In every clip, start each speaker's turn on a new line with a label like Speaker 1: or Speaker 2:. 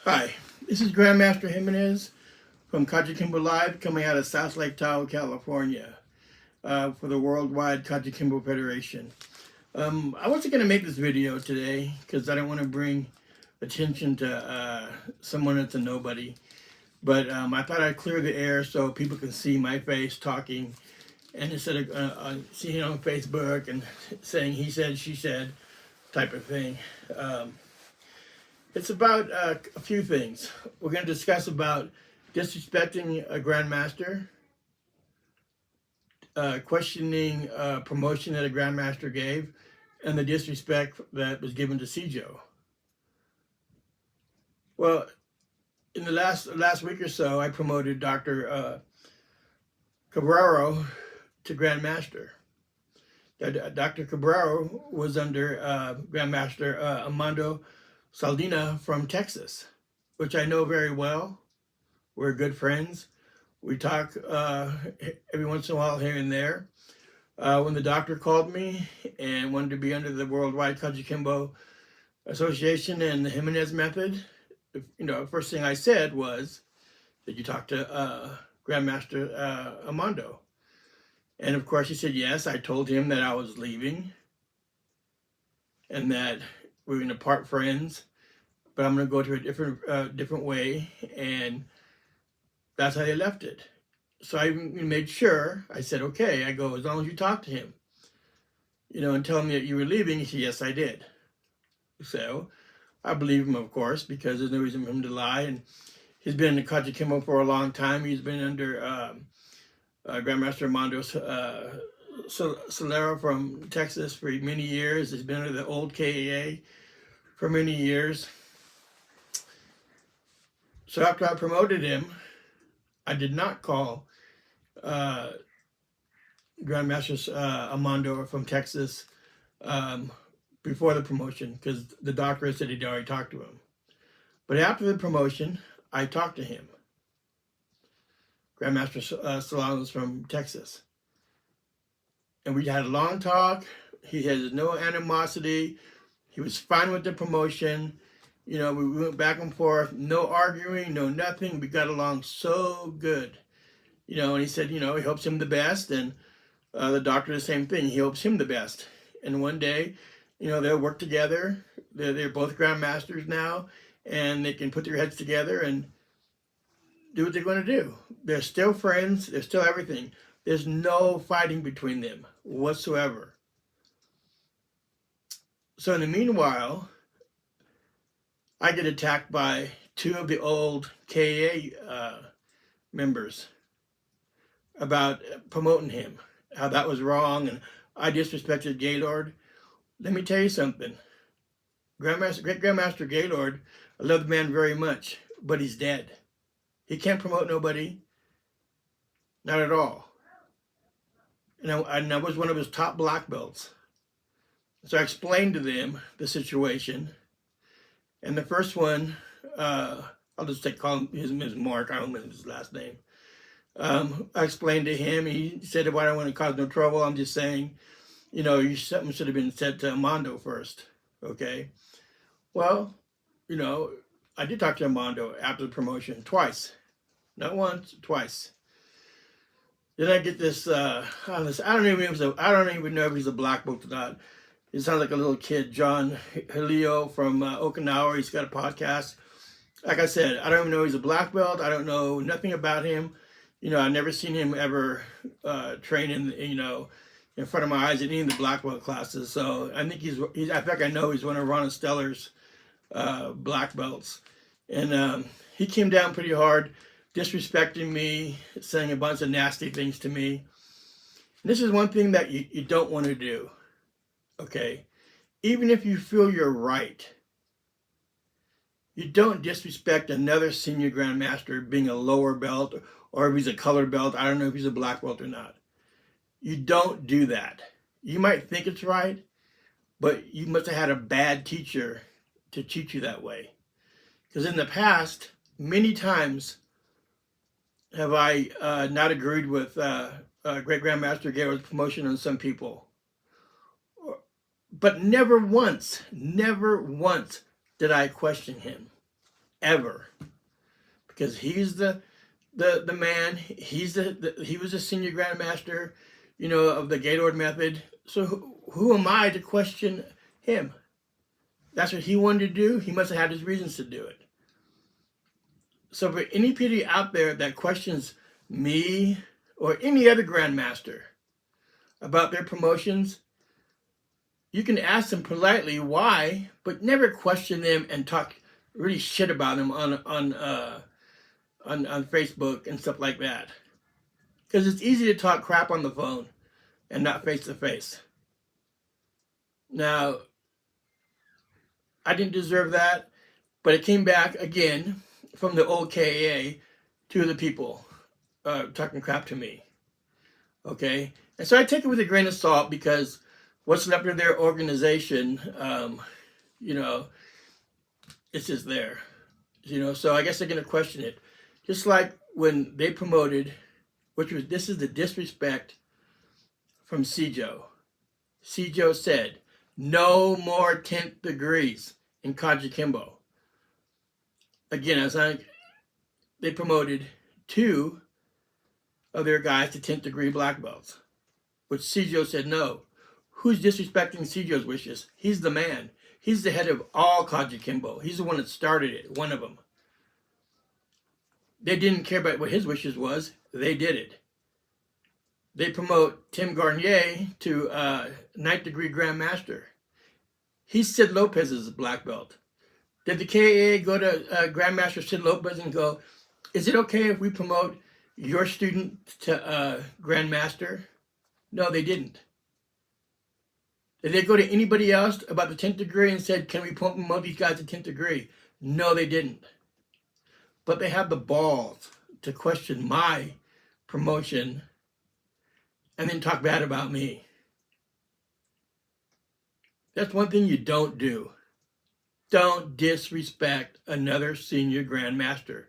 Speaker 1: Hi, this is Grandmaster Jimenez from KAJUKENBO Live, coming out of South Lake Tahoe, California, for the Worldwide KAJUKENBO Federation. I wasn't going to make this video today because I don't want to bring attention to someone that's a nobody, but I thought I'd clear the air so people can see my face talking, and instead of seeing it on Facebook and saying he said, she said type of thing. It's about a few things. We're going to discuss about disrespecting a grandmaster, questioning a promotion that a grandmaster gave, and the disrespect that was given to SIJO. Well, in the last week or so, I promoted Dr. Cabrero to grandmaster. Dr. Cabrero was under Grandmaster Armando Saldina from Texas, which I know very well. We're good friends. We talk every once in a while here and there. When the doctor called me and wanted to be under the Worldwide KAJUKENBO Association and the Jimenez method, the first thing I said was, did you talk to Grandmaster Armando? And of course he said yes. I told him that I was leaving and that we were going to part friends, but I'm going to go to a different way, and that's how they left it. So I made sure, I said, okay, I go, as long as you talk to him, and tell him that you were leaving. He said, yes, I did. So I believe him, of course, because there's no reason for him to lie, and he's been in the KAJUKENBO for a long time. He's been under Grandmaster Armando Solero from Texas for many years. He's been under the old KAA for many years. So after I promoted him, I did not call Grandmaster Armando from Texas before the promotion, because the doctor said he'd already talked to him. But after the promotion, I talked to him. Grandmaster Solano's from Texas. And we had a long talk. He has no animosity. He was fine with the promotion. We went back and forth, no arguing, no nothing. We got along so good. And he said, he hopes him the best. And the doctor, the same thing. He hopes him the best. And one day, they'll work together. They're both grandmasters now. And they can put their heads together and do what they're going to do. They're still friends. They're still everything. There's no fighting between them whatsoever. So in the meanwhile, I get attacked by two of the old KA members about promoting him, how that was wrong, and I disrespected Gaylord. Let me tell you something. Great Grandmaster Gaylord, I love the man very much, but he's dead. He can't promote nobody, not at all. And I was one of his top black belts. So I explained to them the situation. And the first one, I'll just call him his Mark. I don't know his last name. I explained to him. He said, "Well, I don't want to cause no trouble. I'm just saying, something should have been said to Armando first." Okay. Well, I did talk to Armando after the promotion twice, not once, twice. Then I get this. I don't even know if he's a black belt or not. He sounds like a little kid, John Helio from Okinawa. He's got a podcast. Like I said, I don't even know he's a black belt. I don't know nothing about him. I've never seen him ever train in front of my eyes in any of the black belt classes. So I think he's in fact, I know he's one of Ron Steller's black belts. And he came down pretty hard, disrespecting me, saying a bunch of nasty things to me. And this is one thing that you don't want to do. Okay, even if you feel you're right, you don't disrespect another senior grandmaster being a lower belt, or if he's a colored belt. I don't know if he's a black belt or not. You don't do that. You might think it's right, but you must have had a bad teacher to teach you that way. Because in the past, many times have I not agreed with Great Grandmaster Gaylord's promotion on some people. But never once did I question him. ever, because he's the man. He was a senior grandmaster, of the Gaylord method. So who am I to question him? That's what he wanted to do. He must have had his reasons to do it. So for anybody out there that questions me or any other grandmaster about their promotions, you can ask them politely why, but never question them and talk really shit about them on Facebook and stuff like that. Because it's easy to talk crap on the phone and not face to face. Now, I didn't deserve that, but it came back again from the old KAA to the people talking crap to me. Okay? And so I take it with a grain of salt, because what's left of their organization, it's just there. So I guess they're going to question it. Just like when they promoted, this is the disrespect from SIJO. SIJO said, no more 10th degrees in KAJUKENBO. Again, they promoted 2 of their guys to 10th degree black belts, which SIJO said no. Who's disrespecting SIJO's wishes? He's the man. He's the head of all KAJUKENBO. He's the one that started it, one of them. They didn't care about what his wishes was. They did it. They promote Tim Garnier to 9th degree Grandmaster. He's Sid Lopez's black belt. Did the KAA go to Grandmaster Sid Lopez and go, is it okay if we promote your student to Grandmaster? No, they didn't. Did they go to anybody else about the 10th degree and said, can we promote these guys to 10th degree? No, they didn't. But they have the balls to question my promotion and then talk bad about me. That's one thing you don't do. Don't disrespect another senior grandmaster.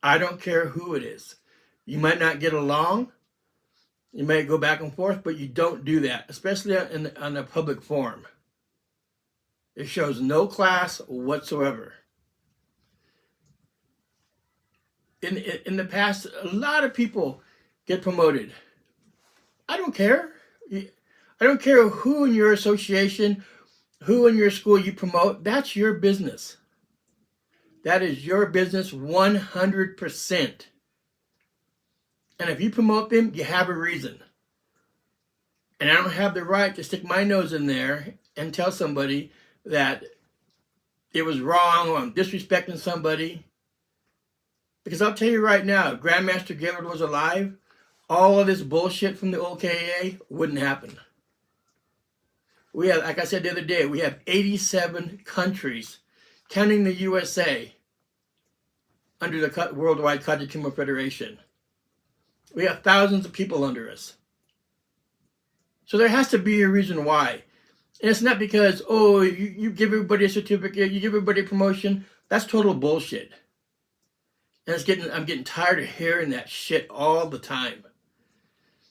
Speaker 1: I don't care who it is. You might not get along. You might go back and forth, but you don't do that, especially on a public forum. It shows no class whatsoever. In the past, a lot of people get promoted. I don't care. I don't care who in your association, who in your school you promote. That's your business. That is your business 100%. And if you promote them, you have a reason. And I don't have the right to stick my nose in there and tell somebody that it was wrong or I'm disrespecting somebody. Because I'll tell you right now, if Grandmaster Gaylord was alive, all of this bullshit from the old KAA wouldn't happen. We have, like I said the other day, we have 87 countries, counting the USA, under the Worldwide KAJUKENBO Federation. We have thousands of people under us. So there has to be a reason why. And it's not because, oh, you give everybody a certificate, you give everybody a promotion. That's total bullshit. And I'm getting tired of hearing that shit all the time.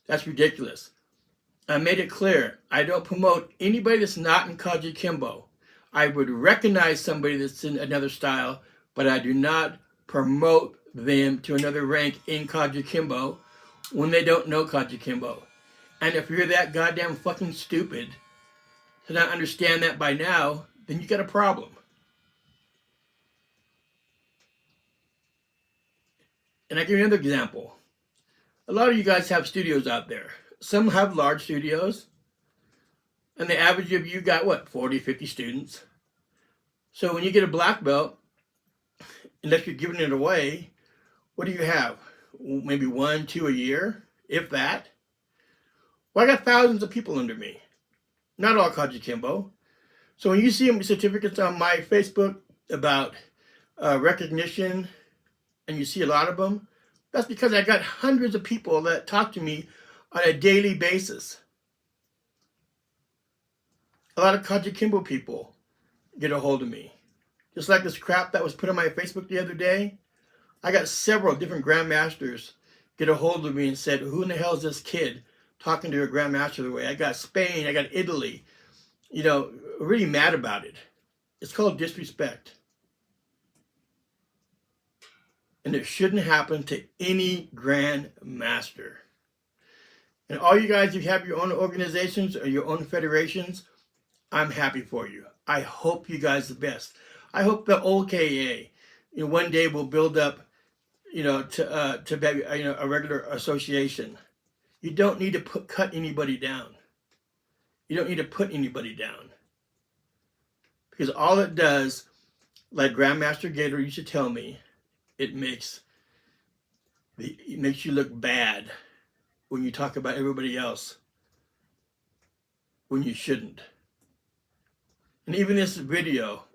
Speaker 1: That's ridiculous. I made it clear, I don't promote anybody that's not in KAJUKENBO. I would recognize somebody that's in another style, but I do not promote them to another rank in KAJUKENBO when they don't know KAJUKENBO. And if you're that goddamn fucking stupid to not understand that by now, then you got a problem. And I give you another example. A lot of you guys have studios out there. Some have large studios. And the average of you got, what, 40, 50 students. So when you get a black belt, unless you're giving it away, what do you have? Maybe 1, 2 a year, if that. Well, I got thousands of people under me. Not all KAJUKENBO. So when you see certificates on my Facebook about recognition, and you see a lot of them, that's because I got hundreds of people that talk to me on a daily basis. A lot of KAJUKENBO people get a hold of me. Just like this crap that was put on my Facebook the other day, I got several different grandmasters get a hold of me and said, who in the hell is this kid talking to a grandmaster the way? I got Spain, I got Italy, really mad about it. It's called disrespect. And it shouldn't happen to any Grand Master. And all you guys who have your own organizations or your own federations, I'm happy for you. I hope you guys the best. I hope the old KA, one day will build up, to be, a regular association. You don't need to cut anybody down. You don't need to put anybody down. Because all it does, like Grandmaster Gator used to tell me, it makes you look bad when you talk about everybody else when you shouldn't. And even this video,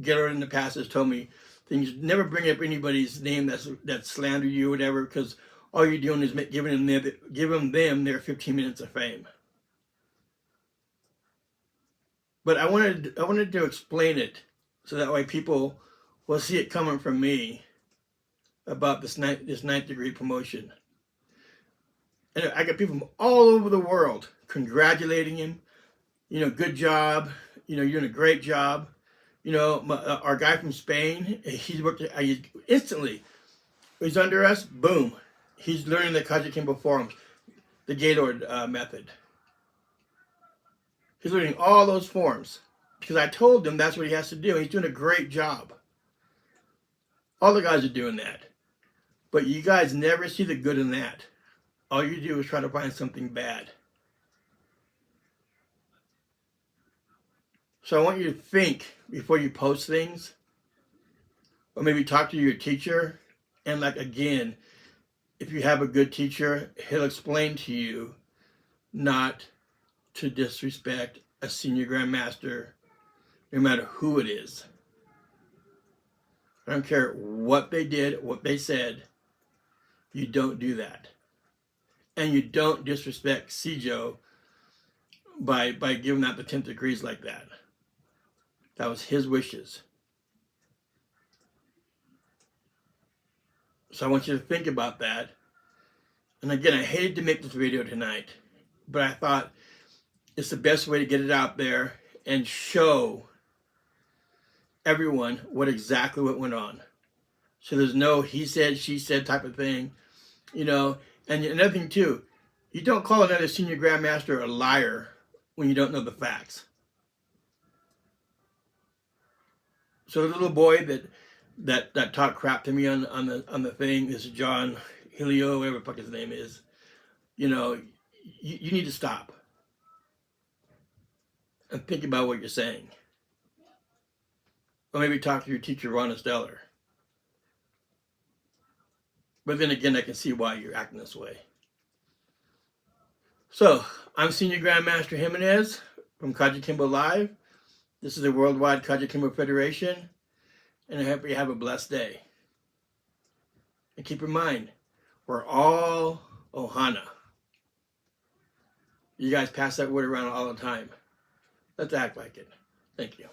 Speaker 1: Gator in the past has told me things, never bring up anybody's name that slander you or whatever, because all you're doing is giving them their 15 minutes of fame. But I wanted to explain it so that way people will see it coming from me about this ninth degree promotion. And I got people from all over the world congratulating him. Good job. You're doing a great job. Our guy from Spain, he's worked instantly. He's under us, boom. He's learning the KAJUKENBO forms, the Gaylord method. He's learning all those forms because I told him that's what he has to do. He's doing a great job. All the guys are doing that. But you guys never see the good in that. All you do is try to find something bad. So I want you to think before you post things, or maybe talk to your teacher. And again, if you have a good teacher, he'll explain to you not to disrespect a senior grandmaster, no matter who it is. I don't care what they did, what they said. You don't do that. And you don't disrespect SIJO by giving out the 10th degrees like that. That was his wishes. So I want you to think about that. And again, I hated to make this video tonight, but I thought it's the best way to get it out there and show everyone exactly what went on. So there's no he said, she said type of thing, And another thing too, you don't call another senior grandmaster a liar when you don't know the facts. So the little boy that talked crap to me on the thing, this is John Helio, whatever the fuck his name is, you need to stop and think about what you're saying. Or maybe talk to your teacher, Ron Esteller. But then again, I can see why you're acting this way. So, I'm Sr. Grandmaster Jimenez from KAJUKENBO Live. This is the Worldwide KAJUKENBO Federation. And I hope you have a blessed day. And keep in mind, we're all Ohana. You guys pass that word around all the time. Let's act like it. Thank you.